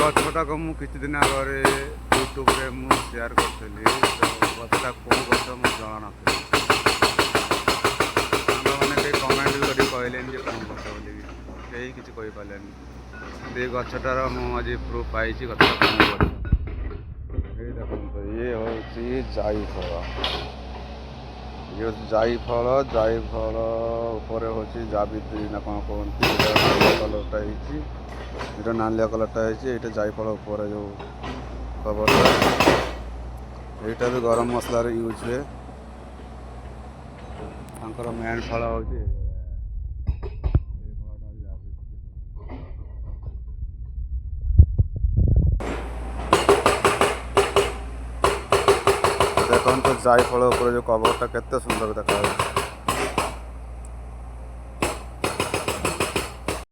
ଗଛଟାକୁ ମୁଁ କିଛି ଦିନ ଆଗରେ ୟୁଟ୍ୟୁବରେ ମୁଁ ସେୟାର କରିଥିଲି। ତ ଗଛଟା କେଉଁ ଗଛ ମୁଁ ଜଣାନଥିଲି। ସାଙ୍ଗମାନେ କେହି କମେଣ୍ଟ ବି କରି କହିଲେନି ଯେ କେଉଁ ଗଛ ବୋଲିକି, କେହି କିଛି କହିପାରିଲେନି। ଏ ଗଛଟାର ମୁଁ ଆଜି ପ୍ରୁଫ୍ ପାଇଛି ଗଛଟା କେଉଁ ଗଛ। ଏଇ ଦେଖନ୍ତୁ, ଇଏ ହେଉଛି ଜାଇଫଳ। ଇଏ ହେଉଛି ଜାଇଫଳ ଉପରେ ହେଉଛି ଜାବିତ୍ରୀ ନା କ'ଣ କୁହନ୍ତି। ଏଇଟା ନାଲିଆ କଲର୍ଟା ହେଇଛି, ଏଇଟା ନାଲିଆ କଲର୍ଟା ହେଇଛି। ଏଇଟା ଜାଇଫଳ ଉପରେ ଯେଉଁ କଭରଟା, ଏଇଟା ବି ଗରମ ମସଲାରେ ୟୁଜ୍ ହୁଏ। ତାଙ୍କର ମେନ୍ ଫଳ ହେଉଛି ଦେଖନ୍ତୁ ଜାଇଫଳ ଉପରେ ଯେଉଁ କଭରଟା କେତେ ସୁନ୍ଦର ଦେଖାଯାଉଛି।